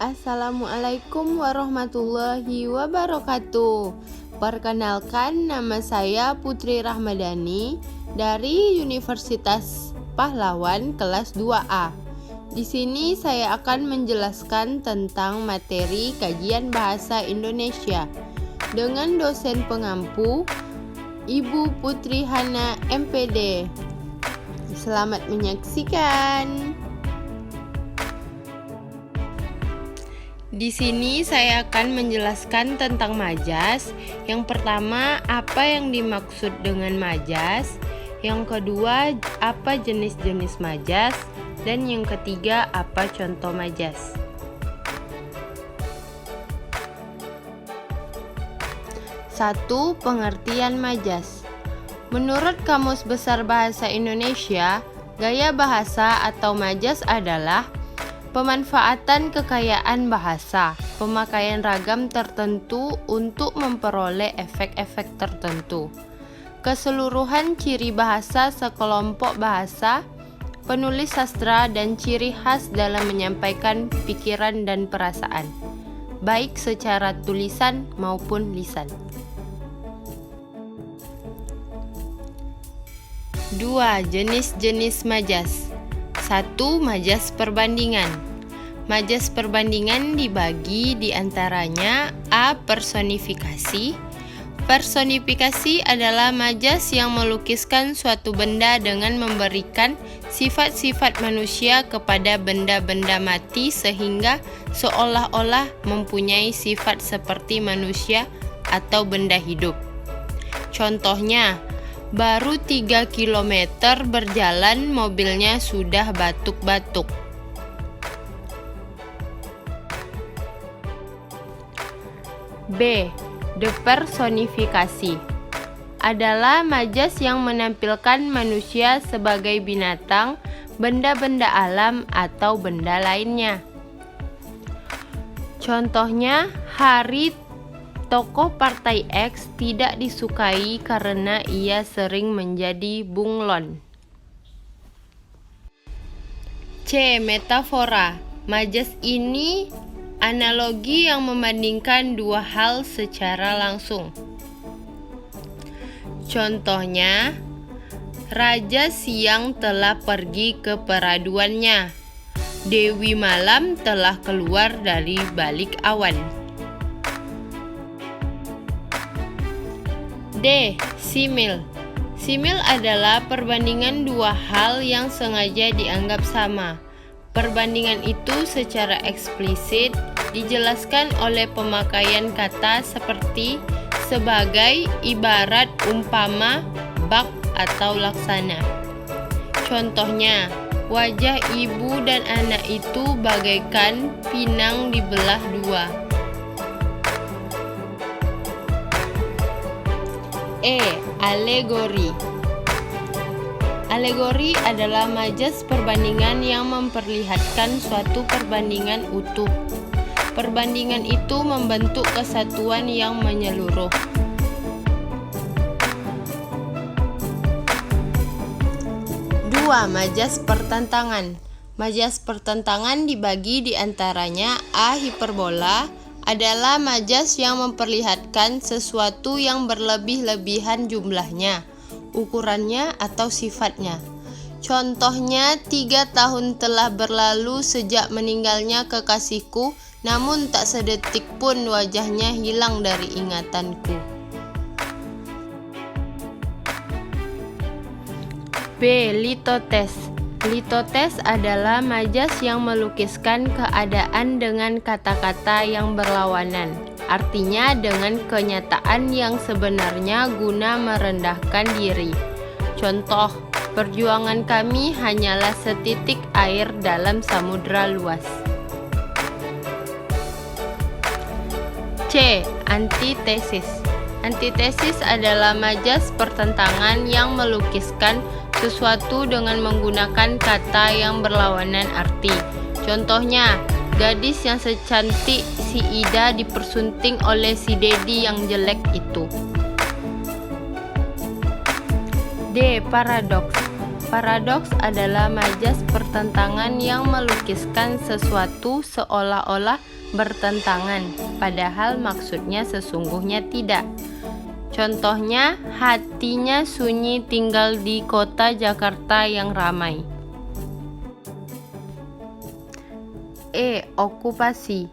Assalamualaikum warahmatullahi wabarakatuh. Perkenalkan, nama saya Putri Rahmadani dari Universitas Pahlawan kelas 2A. Di sini saya akan menjelaskan tentang materi kajian bahasa Indonesia dengan dosen pengampu Ibu Putri Hana MPD. Selamat menyaksikan. Di sini saya akan menjelaskan tentang majas. Yang pertama, apa yang dimaksud dengan majas? Yang kedua, apa jenis-jenis majas? Dan yang ketiga, apa contoh majas? Satu, pengertian majas. Menurut Kamus Besar Bahasa Indonesia, gaya bahasa atau majas adalah pemanfaatan kekayaan bahasa, pemakaian ragam tertentu untuk memperoleh efek-efek tertentu, keseluruhan ciri bahasa sekelompok bahasa, penulis sastra dan ciri khas dalam menyampaikan pikiran dan perasaan, baik secara tulisan maupun lisan. 2. Jenis-jenis majas. 1. Majas perbandingan. Majas perbandingan dibagi di antaranya A. Personifikasi. Personifikasi adalah majas yang melukiskan suatu benda dengan memberikan sifat-sifat manusia kepada benda-benda mati sehingga seolah-olah mempunyai sifat seperti manusia atau benda hidup. Contohnya, baru 3 km berjalan mobilnya sudah batuk-batuk. B. Depersonifikasi adalah majas yang menampilkan manusia sebagai binatang, benda-benda alam, atau benda lainnya. Contohnya, Hari tokoh partai X tidak disukai karena ia sering menjadi bunglon. C. Metafora. Majas ini analogi yang membandingkan dua hal secara langsung. Contohnya, Raja siang telah pergi ke peraduannya. Dewi malam telah keluar dari balik awan. D. Simil. Simil adalah perbandingan dua hal yang sengaja dianggap sama. Perbandingan itu secara eksplisit dijelaskan oleh pemakaian kata seperti sebagai, ibarat, umpama, bak, atau laksana. Contohnya, wajah ibu dan anak itu bagaikan pinang dibelah dua. E. Alegori. Alegori adalah majas perbandingan yang memperlihatkan suatu perbandingan utuh. Perbandingan itu membentuk kesatuan yang menyeluruh. 2. Majas pertentangan. Majas pertentangan dibagi di antaranya A. Hiperbola adalah majas yang memperlihatkan sesuatu yang berlebih-lebihan jumlahnya, ukurannya, atau sifatnya. Contohnya, 3 tahun telah berlalu sejak meninggalnya kekasihku, namun tak sedetik pun wajahnya hilang dari ingatanku. B. Litotes. Litotes adalah majas yang melukiskan keadaan dengan kata-kata yang berlawanan, artinya dengan kenyataan yang sebenarnya guna merendahkan diri. Contoh, perjuangan kami hanyalah setitik air dalam samudra luas. C. Antitesis. Antitesis adalah majas pertentangan yang melukiskan sesuatu dengan menggunakan kata yang berlawanan arti. Contohnya, gadis yang secantik si Ida dipersunting oleh si Dedi yang jelek itu. D. Paradoks. Paradoks adalah majas pertentangan yang melukiskan sesuatu seolah-olah bertentangan, padahal maksudnya sesungguhnya tidak. Contohnya, hatinya sunyi tinggal di kota Jakarta yang ramai. Okupasi.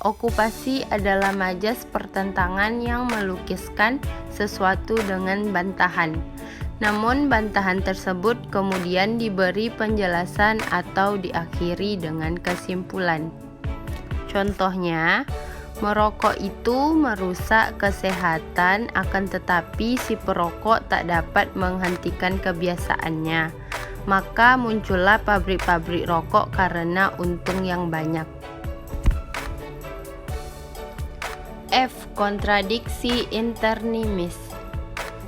Okupasi adalah majas pertentangan yang melukiskan sesuatu dengan bantahan. Namun bantahan tersebut kemudian diberi penjelasan atau diakhiri dengan kesimpulan. Contohnya, merokok itu merusak kesehatan, akan tetapi si perokok tak dapat menghentikan kebiasaannya. Maka muncullah pabrik-pabrik rokok karena untung yang banyak. Kontradiksi internimis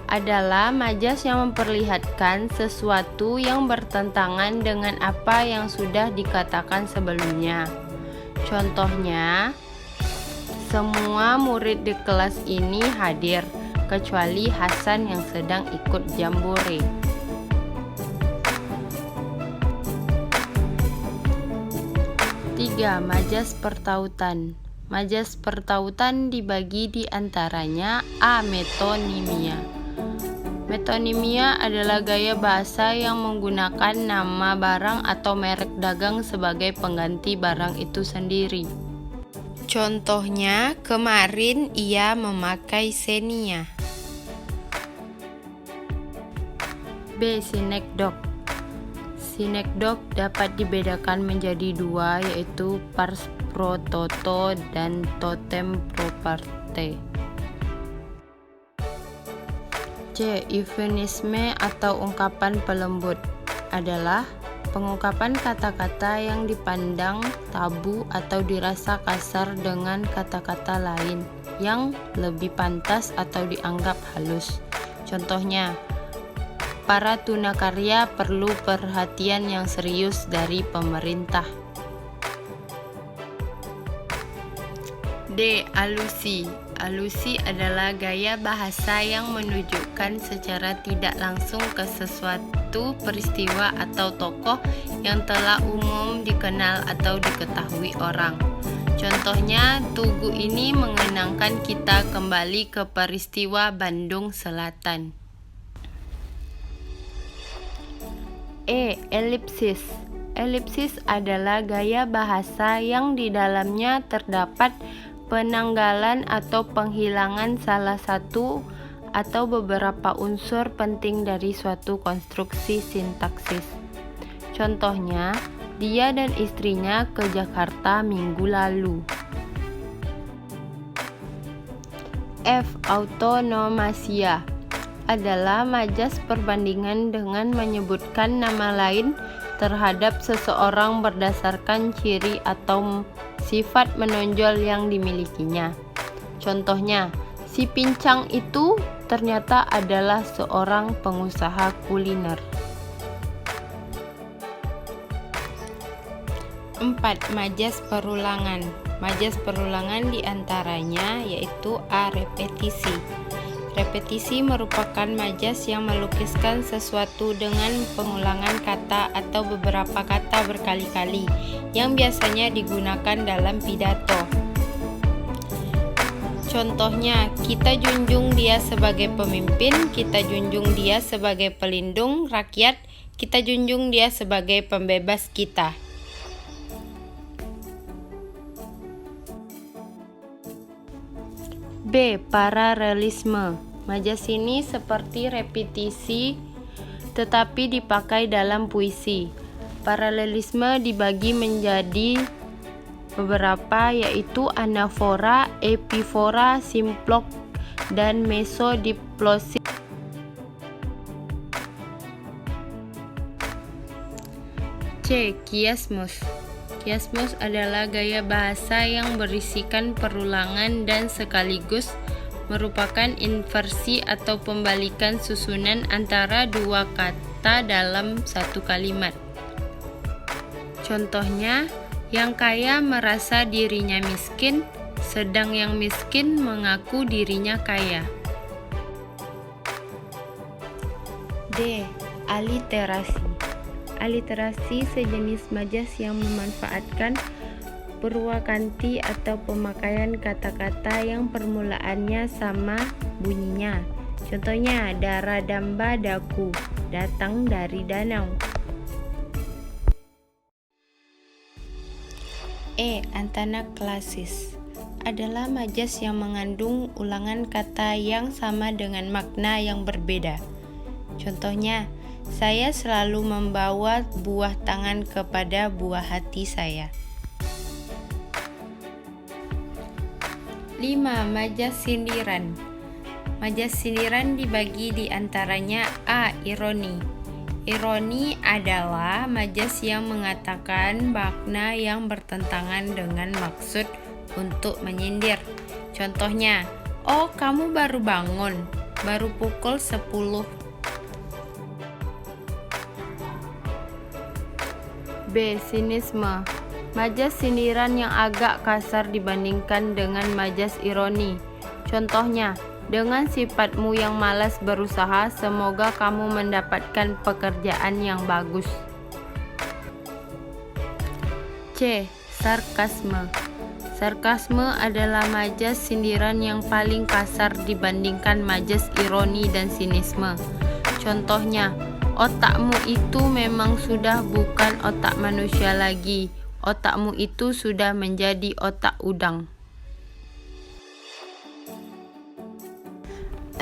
adalah majas yang memperlihatkan sesuatu yang bertentangan dengan apa yang sudah dikatakan sebelumnya. Contohnya, semua murid di kelas ini hadir, kecuali Hasan yang sedang ikut jambore. Majas pertautan. Majas pertautan dibagi di antaranya metonimia. Metonimia adalah gaya bahasa yang menggunakan nama barang atau merek dagang sebagai pengganti barang itu sendiri. Contohnya, kemarin ia memakai Xenia. Sinekdok. Sinekdok dapat dibedakan menjadi dua, yaitu pars pro toto dan totem pro parte. Eufemisme atau ungkapan pelembut adalah pengungkapan kata-kata yang dipandang tabu atau dirasa kasar dengan kata-kata lain yang lebih pantas atau dianggap halus. Contohnya, para tunakarya perlu perhatian yang serius dari pemerintah. Alusi. Alusi adalah gaya bahasa yang menunjukkan secara tidak langsung ke sesuatu peristiwa atau tokoh yang telah umum dikenal atau diketahui orang. Contohnya, tugu ini mengenangkan kita kembali ke peristiwa Bandung Selatan. Elipsis. Elipsis adalah gaya bahasa yang di dalamnya terdapat penanggalan atau penghilangan salah satu atau beberapa unsur penting dari suatu konstruksi sintaksis. Contohnya, dia dan istrinya ke Jakarta minggu lalu. Autonomasia adalah majas perbandingan dengan menyebutkan nama lain terhadap seseorang berdasarkan ciri atau sifat menonjol yang dimilikinya. Contohnya, si pincang itu ternyata adalah seorang pengusaha kuliner. 4. Majas perulangan. Majas perulangan diantaranya yaitu repetisi. Repetisi merupakan majas yang melukiskan sesuatu dengan pengulangan kata atau beberapa kata berkali-kali yang biasanya digunakan dalam pidato. Contohnya, kita junjung dia sebagai pemimpin, kita junjung dia sebagai pelindung rakyat, kita junjung dia sebagai pembebas kita. Paralelisme. Majas ini seperti repetisi tetapi dipakai dalam puisi. Paralelisme dibagi menjadi beberapa, yaitu anafora, epifora, simplok, dan mesodiplosis. Kiasmus. Kiasmus adalah gaya bahasa yang berisikan perulangan dan sekaligus merupakan inversi atau pembalikan susunan antara dua kata dalam satu kalimat. Contohnya, yang kaya merasa dirinya miskin, sedang yang miskin mengaku dirinya kaya. Aliterasi. Aliterasi sejenis majas yang memanfaatkan purwakanti atau pemakaian kata-kata yang permulaannya sama bunyinya. Contohnya, dara damba daku, datang dari danau. Antanaklasis adalah majas yang mengandung ulangan kata yang sama dengan makna yang berbeda. Contohnya, saya selalu membawa buah tangan kepada buah hati saya. 5. Majas sindiran. Majas sindiran dibagi di antaranya A. Ironi. Ironi adalah majas yang mengatakan makna yang bertentangan dengan maksud untuk menyindir. Contohnya, oh kamu baru bangun, baru pukul 10. B. Sinisme. Majas sindiran yang agak kasar dibandingkan dengan majas ironi. Contohnya, dengan sifatmu yang malas berusaha, semoga kamu mendapatkan pekerjaan yang bagus. C. Sarkasme. Sarkasme adalah majas sindiran yang paling kasar dibandingkan majas ironi dan sinisme. Contohnya, otakmu itu memang sudah bukan otak manusia lagi. Otakmu itu sudah menjadi otak udang.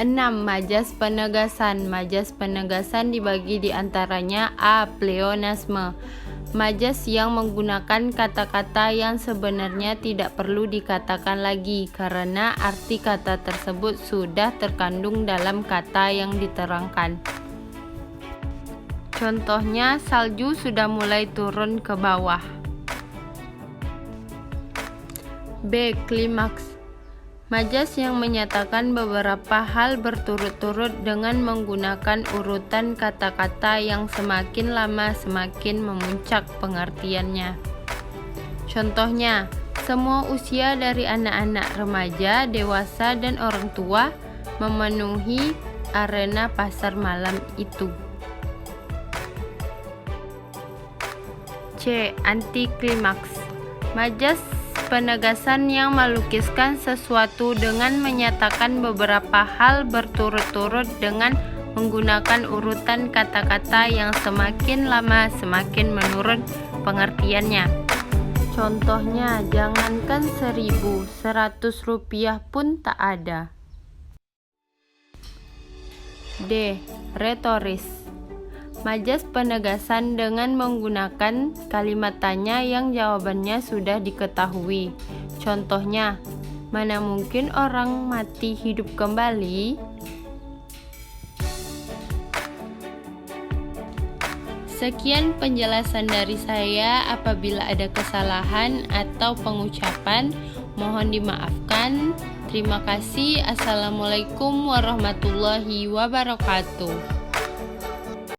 6. Majas penegasan. Majas penegasan dibagi di antaranya A. Pleonasme. Majas yang menggunakan kata-kata yang sebenarnya tidak perlu dikatakan lagi karena arti kata tersebut sudah terkandung dalam kata yang diterangkan. Contohnya, salju sudah mulai turun ke bawah. B. Klimaks. Majas yang menyatakan beberapa hal berturut-turut dengan menggunakan urutan kata-kata yang semakin lama semakin memuncak pengertiannya. Contohnya, semua usia dari anak-anak, remaja, dewasa, dan orang tua memenuhi arena pasar malam itu. C. Antiklimaks. Majas penegasan yang melukiskan sesuatu dengan menyatakan beberapa hal berturut-turut dengan menggunakan urutan kata-kata yang semakin lama semakin menurun pengertiannya. Contohnya, jangankan 1.000, 100 rupiah pun tak ada. D. Retoris. Majas penegasan dengan menggunakan kalimat tanya yang jawabannya sudah diketahui. Contohnya, mana mungkin orang mati hidup kembali? Sekian penjelasan dari saya. Apabila ada kesalahan atau pengucapan, mohon dimaafkan. Terima kasih. Assalamualaikum warahmatullahi wabarakatuh.